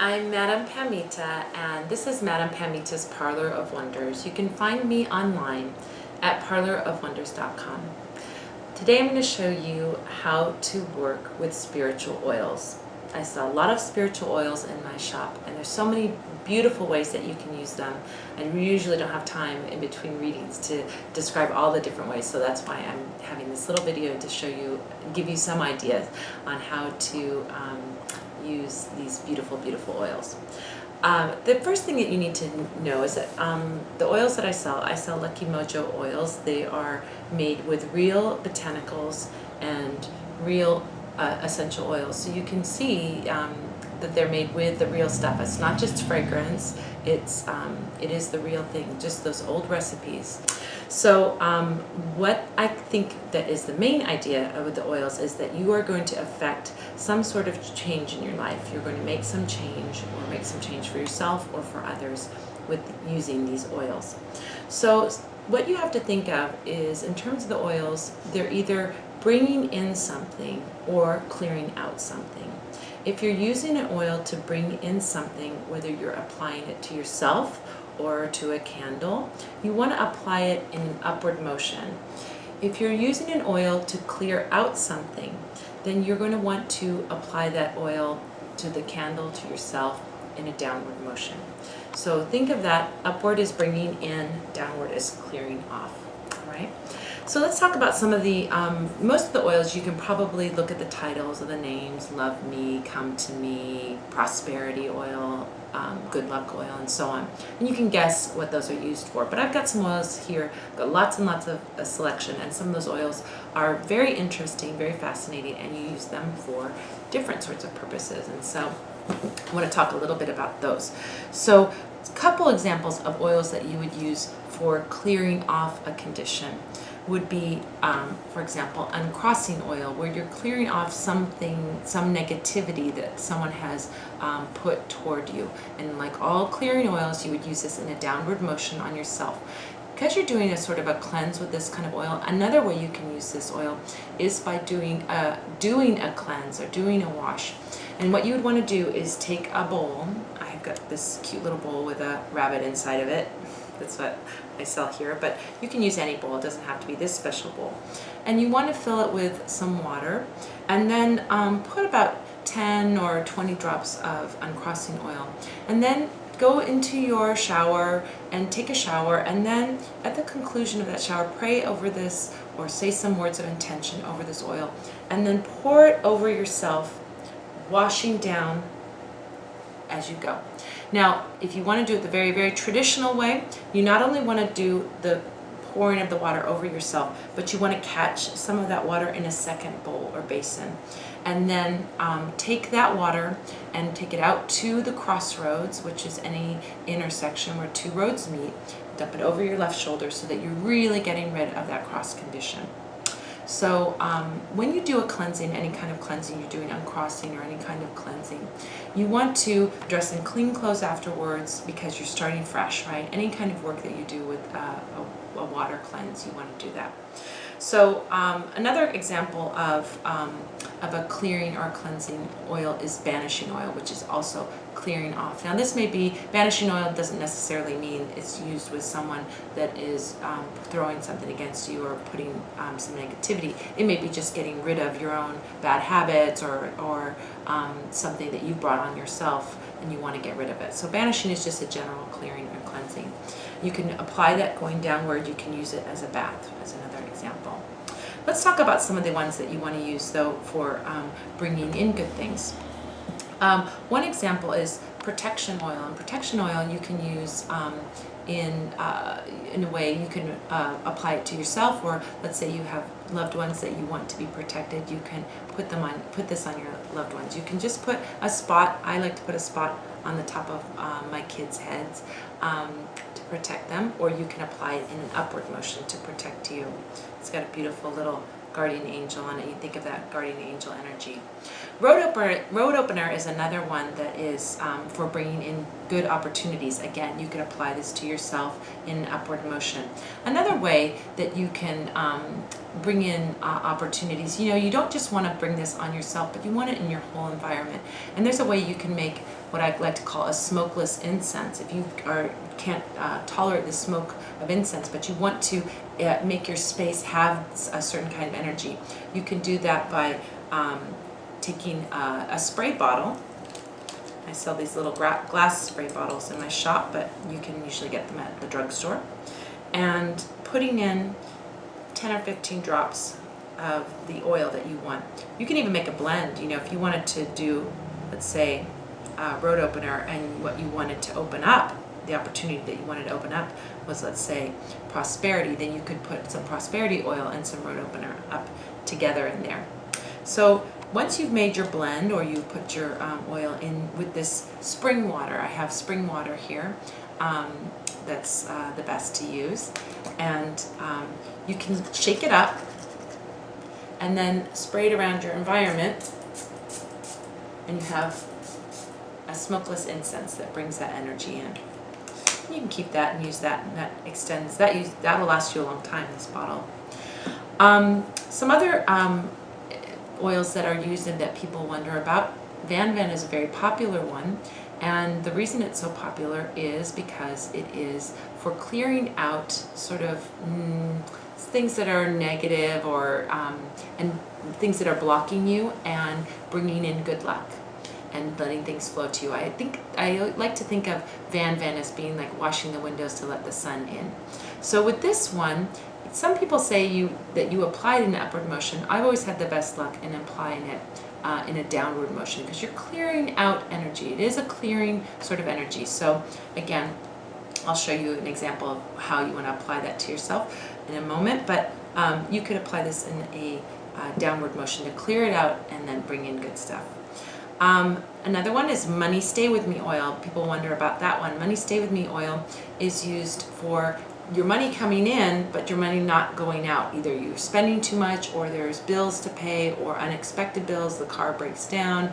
I'm Madame Pamita, and this is Madame Pamita's Parlor of Wonders. You can find me online at parlorofwonders.com. Today I'm going to show you how to work with spiritual oils. I sell a lot of spiritual oils in my shop, and there's so many beautiful ways that you can use them, and we usually don't have time in between readings to describe all the different ways, so that's why I'm having this little video to show you, give you some ideas on how to use these beautiful oils. The first thing that you need to know is that the oils that I sell Lucky Mojo oils. They are made with real botanicals and real essential oils. So you can see that they're made with the real stuff. It's not just fragrance, it is the real thing, just those old recipes. So what I think that is the main idea with the oils is that you are going to affect some sort of change in your life. You're going to make some change, or make some change for yourself or for others with using these oils. So what you have to think of is, in terms of the oils, they're either bringing in something or clearing out something. If you're using an oil to bring in something, whether you're applying it to yourself or to a candle, you want to apply it in an upward motion. If you're using an oil to clear out something, then you're going to want to apply that oil to the candle, to yourself, in a downward motion. So think of that. Upward is bringing in, downward is clearing off. All right? So let's talk about some of the, most of the oils. You can probably look at the titles of the names: Love Me, Come to Me, Prosperity Oil, Good Luck Oil, and so on. And you can guess what those are used for. But I've got some oils here, got lots and lots of a selection, and some of those oils are very interesting, very fascinating, and you use them for different sorts of purposes. And so I want to talk a little bit about those. So a couple examples of oils that you would use for clearing off a condition would be, for example, uncrossing oil, where you're clearing off something, some negativity that someone has put toward you. And like all clearing oils, you would use this in a downward motion on yourself. Because you're doing a sort of a cleanse with this kind of oil, another way you can use this oil is by doing a cleanse or doing a wash. And what you would want to do is take a bowl. I've got this cute little bowl with a rabbit inside of it. That's what I sell here, but you can use any bowl. It doesn't have to be this special bowl. And you want to fill it with some water, and then put about 10 or 20 drops of uncrossing oil. And then go into your shower and take a shower, and then at the conclusion of that shower, pray over this or say some words of intention over this oil, and then pour it over yourself, washing down as you go. Now, if you want to do it the very, very traditional way, you not only want to do the pouring of the water over yourself, but you want to catch some of that water in a second bowl or basin. And then take that water and take it out to the crossroads, which is any intersection where two roads meet. Dump it over your left shoulder so that you're really getting rid of that cross condition. So when you do a cleansing, any kind of cleansing, you're doing uncrossing or any kind of cleansing, you want to dress in clean clothes afterwards, because you're starting fresh, right? Any kind of work that you do with a water cleanse, you want to do that. So another example of a clearing or cleansing oil is banishing oil, which is also clearing off. Now this may be, banishing oil doesn't necessarily mean it's used with someone that is throwing something against you or putting some negativity. It may be just getting rid of your own bad habits or something that you brought on yourself and you want to get rid of it. So banishing is just a general clearing or cleansing. You can apply that going downward. You can use it as a bath, as another example. Let's talk about some of the ones that you want to use, though, for bringing in good things. One example is protection oil. And protection oil you can use in a way you can apply it to yourself, or let's say you have loved ones that you want to be protected. You can put this on your loved ones. You can just put a spot. I like to put a spot on the top of my kids' heads to protect them, or you can apply it in an upward motion to protect you. It's got a beautiful little guardian angel on it. You think of that guardian angel energy. Road opener is another one that is for bringing in good opportunities. Again, you can apply this to yourself in upward motion. Another way that you can bring in opportunities. You know, you don't just want to bring this on yourself, but you want it in your whole environment. And there's a way you can make what I like to call a smokeless incense. If you can't tolerate the smoke of incense, but you want to make your space have a certain kind of energy, you can do that by taking a spray bottle. I sell these little glass spray bottles in my shop, but you can usually get them at the drugstore. And putting in 10 or 15 drops of the oil that you want. You can even make a blend. You know, if you wanted to do, let's say, a road opener, and what you wanted to open up, the opportunity that you wanted to open up was, let's say, prosperity, then you could put some prosperity oil and some road opener up together in there. So once you've made your blend, or you put your oil in with this spring water, I have spring water here, that's the best to use, and you can shake it up and then spray it around your environment, and you have a smokeless incense that brings that energy in. You can keep that and use that, and that extends, that will last you a long time, this bottle. Some other oils that are used and that people wonder about. Van is a very popular one, and the reason it's so popular is because it is for clearing out sort of things that are negative, or and things that are blocking you, and bringing in good luck and letting things flow to you. I like to think of Van as being like washing the windows to let the sun in. So with this one, some people say that you apply it in an upward motion. I've always had the best luck in applying it in a downward motion, because you're clearing out energy. It is a clearing sort of energy. So again, I'll show you an example of how you want to apply that to yourself in a moment, but you could apply this in a downward motion to clear it out and then bring in good stuff. Another one is Money Stay With Me oil. People wonder about that one. Money Stay With Me oil is used for your money coming in, but your money not going out. Either you're spending too much, or there's bills to pay, or unexpected bills, the car breaks down,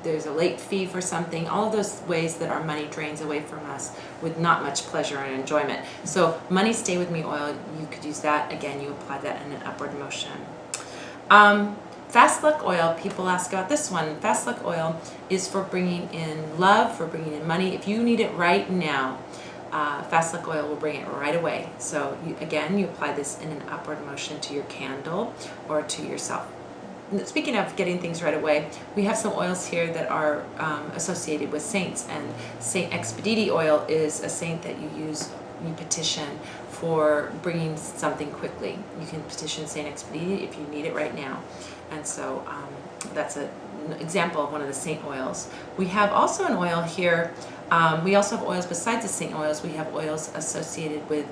there's a late fee for something, all of those ways that our money drains away from us with not much pleasure and enjoyment. So Money Stay With Me oil, you could use that. Again, you apply that in an upward motion. Fast Luck oil, people ask about this one. Fast Luck oil is for bringing in love, for bringing in money. If you need it right now, Fast Luck oil will bring it right away. So again, you apply this in an upward motion to your candle or to yourself. Speaking of getting things right away, we have some oils here that are associated with saints, and Saint Expedite oil is a saint that you petition for bringing something quickly. You can petition Saint Expedite if you need it right now. And so that's an example of one of the saint oils. We have also an oil here. We also have oils besides the saint oils. We have oils associated with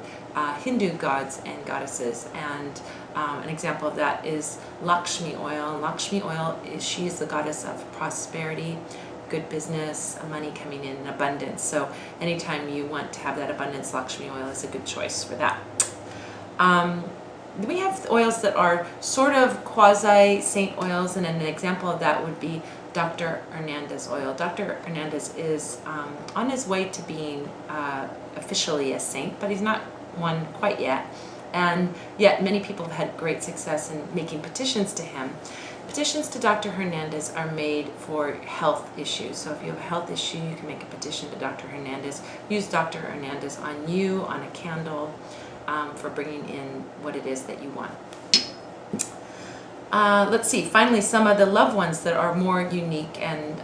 Hindu gods and goddesses, and an example of that is Lakshmi oil. Lakshmi oil she is the goddess of prosperity, good business, money coming in abundance. So anytime you want to have that abundance, Lakshmi oil is a good choice for that. We have oils that are sort of quasi-saint oils, and an example of that would be Dr. Hernandez oil. Dr. Hernandez is on his way to being officially a saint, but he's not one quite yet. And yet many people have had great success in making petitions to him. Petitions to Dr. Hernandez are made for health issues. So if you have a health issue, you can make a petition to Dr. Hernandez. Use Dr. Hernandez on you, on a candle, for bringing in what it is that you want. Let's see, finally, some of the love ones that are more unique and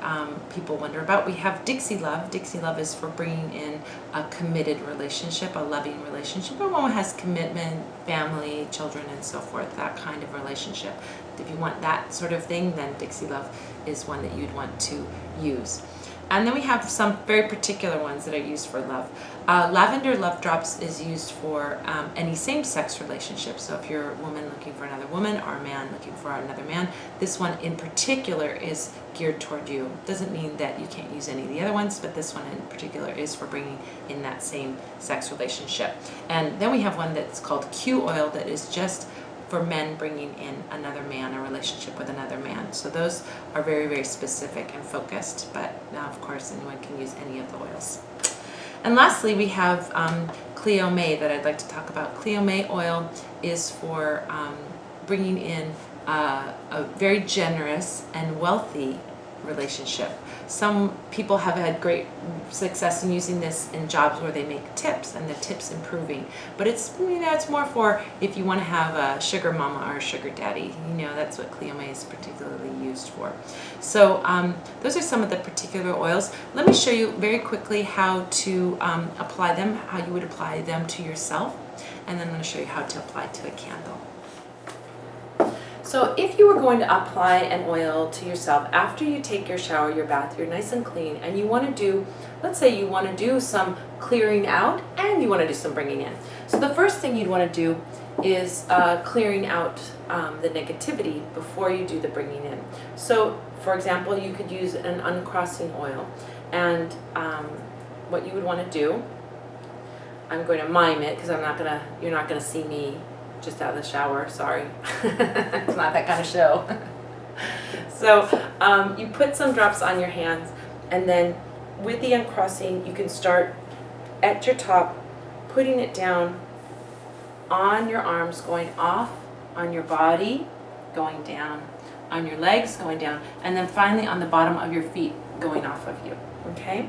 people wonder about. We have Dixie Love. Dixie Love is for bringing in a committed relationship, a loving relationship, but one that has commitment, family, children, and so forth, that kind of relationship. If you want that sort of thing, then Dixie Love is one that you'd want to use. And then we have some very particular ones that are used for love. Lavender Love Drops is used for any same-sex relationship. So if you're a woman looking for another woman, or a man looking for another man, this one in particular is geared toward you. Doesn't mean that you can't use any of the other ones, but this one in particular is for bringing in that same-sex relationship. And then we have one that's called Q oil, that is just for men bringing in another man, a relationship with another man. So those are very, very specific and focused, but now of course anyone can use any of the oils. And lastly, we have Cleo May that I'd like to talk about. Cleo May oil is for bringing in a very generous and wealthy relationship. Some people have had great success in using this in jobs where they make tips and the tips improving. But it's, it's more for if you want to have a sugar mama or a sugar daddy. That's what Cleo May is particularly used for. So those are some of the particular oils. Let me show you very quickly how to apply them, how you would apply them to yourself, and then I'm going to show you how to apply to a candle. So if you were going to apply an oil to yourself after you take your shower, your bath, you're nice and clean, and you want to do, let's say you want to do some clearing out and you want to do some bringing in. So the first thing you'd want to do is clearing out the negativity before you do the bringing in. So for example, you could use an uncrossing oil, and what you would want to do, I'm going to mime it because you're not gonna see me just out of the shower, sorry. It's not that kind of show. So you put some drops on your hands, and then with the uncrossing, you can start at your top, putting it down on your arms, going off on your body, going down on your legs, going down, and then finally on the bottom of your feet, going off of you, okay?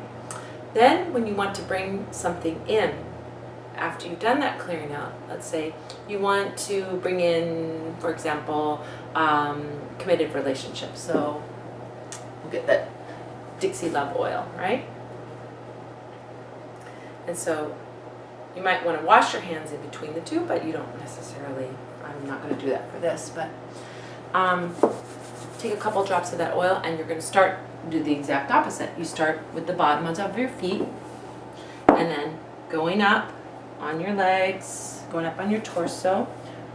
Then when you want to bring something in, after you've done that clearing out, let's say you want to bring in, for example, committed relationships. So we'll get that Dixie Love oil, right? And so you might want to wash your hands in between the two, but you don't necessarily, I'm not going to do that for this, but take a couple drops of that oil and you're going to do the exact opposite. You start with the bottoms of your feet and then going up on your legs, going up on your torso,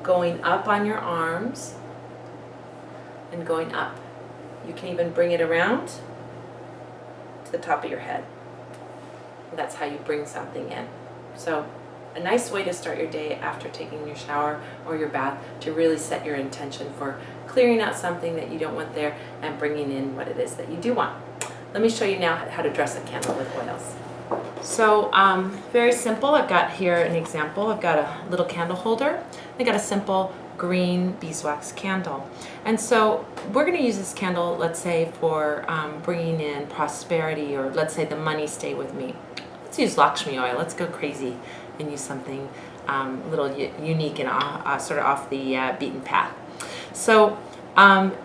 going up on your arms, and going up. You can even bring it around to the top of your head. And that's how you bring something in. So a nice way to start your day after taking your shower or your bath, to really set your intention for clearing out something that you don't want there and bringing in what it is that you do want. Let me show you now how to dress a candle with oils. So very simple. I've got here an example. I've got a little candle holder. I got a simple green beeswax candle. And so we're going to use this candle, let's say, for bringing in prosperity, or let's say the money stay with me. Let's use Lakshmi oil. Let's go crazy and use something a little unique and sort of off the beaten path. So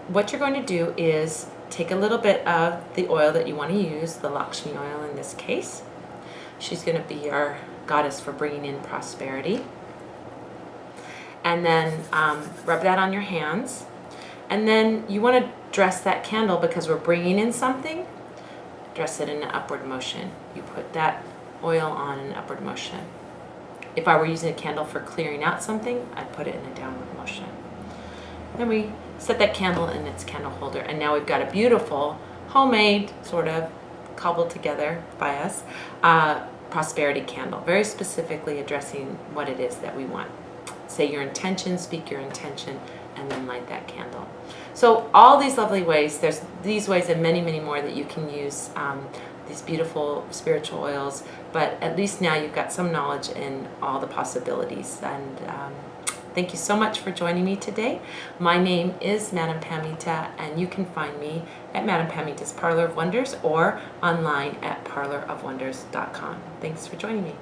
what you're going to do is take a little bit of the oil that you want to use, the Lakshmi oil in this case. She's going to be our goddess for bringing in prosperity. And then rub that on your hands. And then you want to dress that candle, because we're bringing in something, dress it in an upward motion. You put that oil on in an upward motion. If I were using a candle for clearing out something, I'd put it in a downward motion. Then we set that candle in its candle holder, and now we've got a beautiful, homemade, sort of cobbled together by us, prosperity candle, very specifically addressing what it is that we want. Say your intention, speak your intention, and then light that candle. So all these lovely ways, there's these ways and many, many more that you can use these beautiful spiritual oils, but at least now you've got some knowledge in all the possibilities. And thank you so much for joining me today. My name is Madame Pamita, and you can find me at Madame Pamita's Parlor of Wonders or online at parlorofwonders.com. Thanks for joining me.